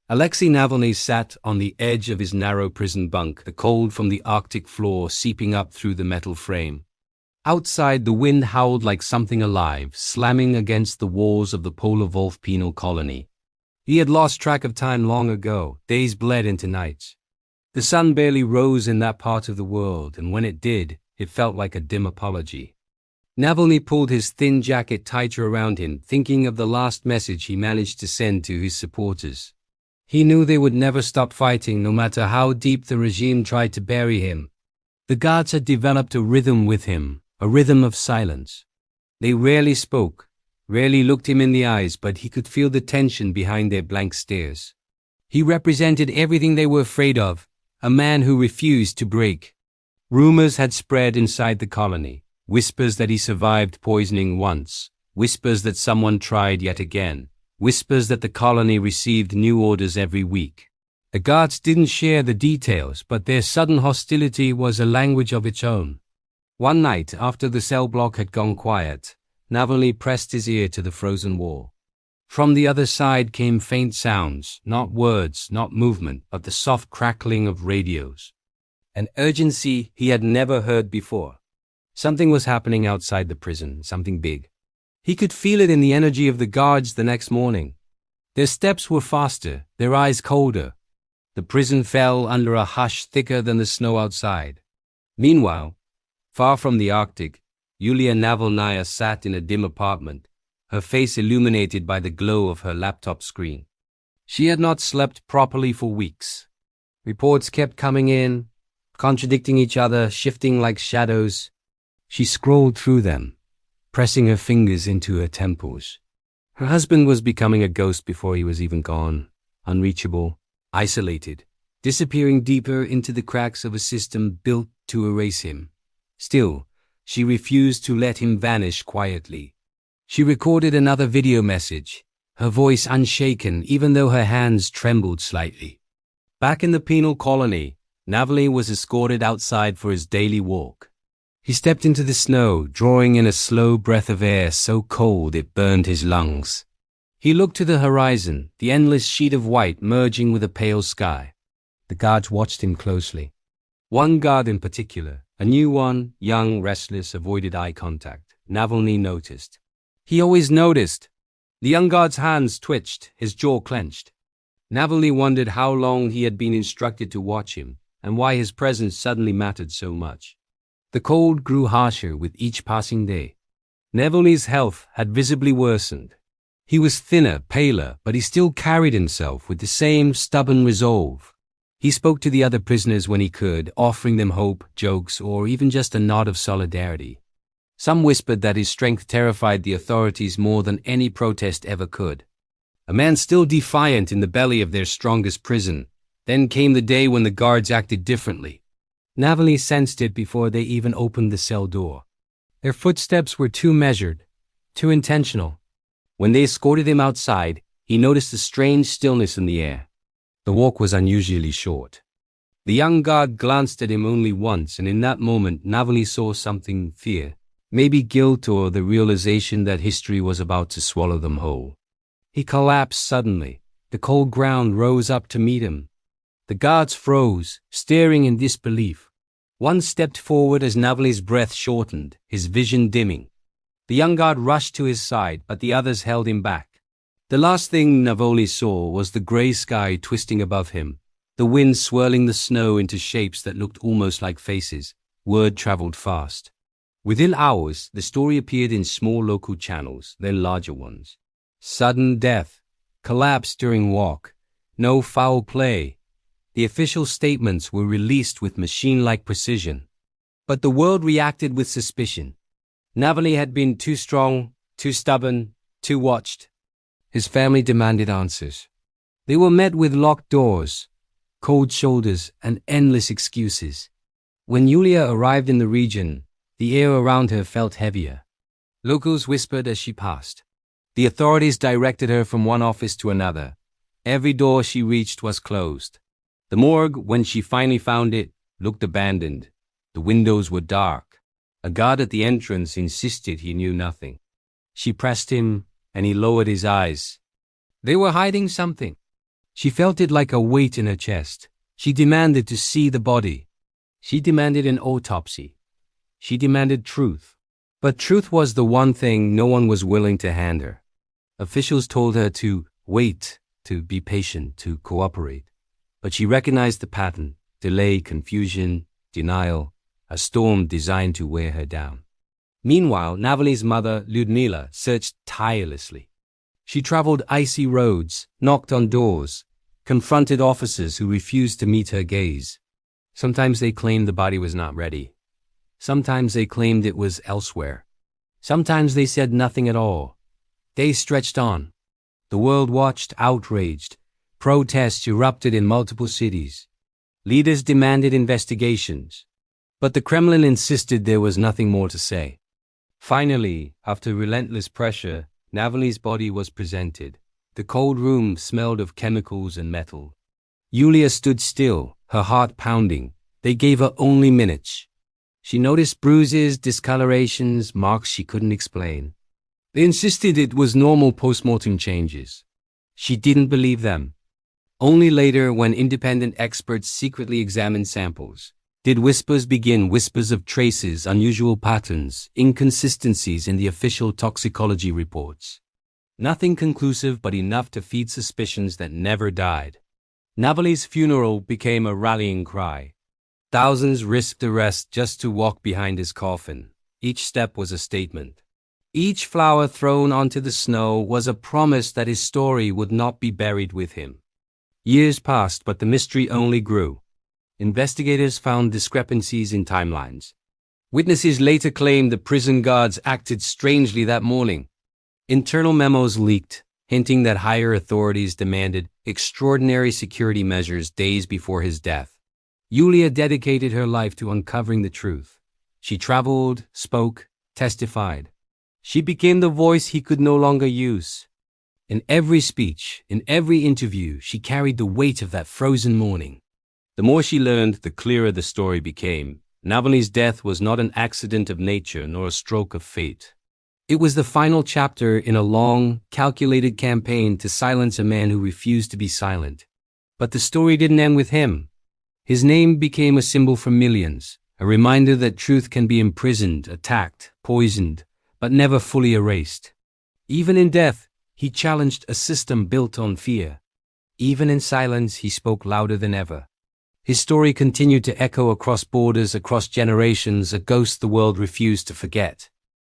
Alexei Navalny sat on the edge of his narrow prison bunk, the cold from the Arctic floor seeping up through the metal frame. Outside, the wind howled like something alive, slamming against the walls of the polar wolf penal colony. He had lost track of time long ago. Days bled into nights. The sun barely rose in that part of the world, and when it did, it felt like a dim apology. Navalny pulled his thin jacket tighter around him, thinking of the last message he managed to send to his supporters. He knew they would never stop fighting, no matter how deep the regime tried to bury him. The guards had developed a rhythm with him, a rhythm of silence. They rarely spoke, rarely looked him in the eyes, but he could feel the tension behind their blank stares. He represented everything they were afraid of, a man who refused to break. Rumors had spread inside the colony, whispers that he survived poisoning once, whispers that someone tried yet again, whispers that the colony received new orders every week. The guards didn't share the details, but their sudden hostility was a language of its own. One night, after the cell block had gone quiet, Navalny pressed his ear to the frozen wall. From the other side came faint sounds, not words, not movement, but the soft crackling of radios. An urgency he had never heard before. Something was happening outside the prison, something big. He could feel it in the energy of the guards the next morning. Their steps were faster, their eyes colder. The prison fell under a hush thicker than the snow outside. Meanwhile, far from the Arctic, Yulia Navalnaya sat in a dim apartment, her face illuminated by the glow of her laptop screen. She had not slept properly for weeks. Reports kept coming in, contradicting each other, shifting like shadows. She scrolled through them, pressing her fingers into her temples. Her husband was becoming a ghost before he was even gone, unreachable, isolated, disappearing deeper into the cracks of a system built to erase him. Still, she refused to let him vanish quietly. She recorded another video message, her voice unshaken even though her hands trembled slightly. Back in the penal colony, Navalny was escorted outside for his daily walk. He stepped into the snow, drawing in a slow breath of air so cold it burned his lungs. He looked to the horizon, the endless sheet of white merging with a pale sky. The guards watched him closely. One guard in particular, a new one, young, restless, avoided eye contact. Navalny noticed. He always noticed. The young guard's hands twitched, his jaw clenched. Navalny wondered how long he had been instructed to watch him, and why his presence suddenly mattered so much. The cold grew harsher with each passing day. Navalny's health had visibly worsened. He was thinner, paler, but he still carried himself with the same stubborn resolve. He spoke to the other prisoners when he could, offering them hope, jokes, or even just a nod of solidarity. Some whispered that his strength terrified the authorities more than any protest ever could. A man still defiant in the belly of their strongest prison. Then came the day when the guards acted differently. Navalny sensed it before they even opened the cell door. Their footsteps were too measured, too intentional. When they escorted him outside, he noticed a strange stillness in the air. The walk was unusually short. The young guard glanced at him only once, and in that moment Navalny saw something: fear. Maybe guilt, or the realization that history was about to swallow them whole. He collapsed suddenly. The cold ground rose up to meet him. The guards froze, staring in disbelief. One stepped forward as Navalny's breath shortened, his vision dimming. The young guard rushed to his side, but the others held him back. The last thing Navalny saw was the grey sky twisting above him, the wind swirling the snow into shapes that looked almost like faces. Word traveled fast. Within hours, the story appeared in small local channels, then larger ones. Sudden death, collapse during walk, no foul play. The official statements were released with machine-like precision. But the world reacted with suspicion. Navalny had been too strong, too stubborn, too watched. His family demanded answers. They were met with locked doors, cold shoulders, and endless excuses. When Yulia arrived in the region, the air around her felt heavier. Locals whispered as she passed. The authorities directed her from one office to another. Every door she reached was closed. The morgue, when she finally found it, looked abandoned. The windows were dark. A guard at the entrance insisted he knew nothing. She pressed him, and he lowered his eyes. They were hiding something. She felt it like a weight in her chest. She demanded to see the body. She demanded an autopsy. She demanded truth. But truth was the one thing no one was willing to hand her. Officials told her to wait, to be patient, to cooperate. But she recognized the pattern: delay, confusion, denial, a storm designed to wear her down. Meanwhile, Navalny's mother, Lyudmila, searched tirelessly. She traveled icy roads, knocked on doors, confronted officers who refused to meet her gaze. Sometimes they claimed the body was not ready. Sometimes they claimed it was elsewhere. Sometimes they said nothing at all. Days stretched on. The world watched, outraged. Protests erupted in multiple cities. Leaders demanded investigations. But the Kremlin insisted there was nothing more to say. Finally, after relentless pressure, Navalny's body was presented. The cold room smelled of chemicals and metal. Yulia stood still, her heart pounding. They gave her only minutes. She noticed bruises, discolorations, marks she couldn't explain. They insisted it was normal postmortem changes. She didn't believe them. Only later, when independent experts secretly examined samples, did whispers begin, whispers of traces, unusual patterns, inconsistencies in the official toxicology reports. Nothing conclusive, but enough to feed suspicions that never died. Navalny's funeral became a rallying cry. Thousands risked arrest just to walk behind his coffin. Each step was a statement. Each flower thrown onto the snow was a promise that his story would not be buried with him. Years passed, but the mystery only grew. Investigators found discrepancies in timelines. Witnesses later claimed the prison guards acted strangely that morning. Internal memos leaked, hinting that higher authorities demanded extraordinary security measures days before his death. Yulia dedicated her life to uncovering the truth. She traveled, spoke, testified. She became the voice he could no longer use. In every speech, in every interview, she carried the weight of that frozen morning. The more she learned, the clearer the story became. Navalny's death was not an accident of nature nor a stroke of fate. It was the final chapter in a long, calculated campaign to silence a man who refused to be silent. But the story didn't end with him. His name became a symbol for millions, a reminder that truth can be imprisoned, attacked, poisoned, but never fully erased. Even in death, he challenged a system built on fear. Even in silence, he spoke louder than ever. His story continued to echo across borders, across generations, a ghost the world refused to forget.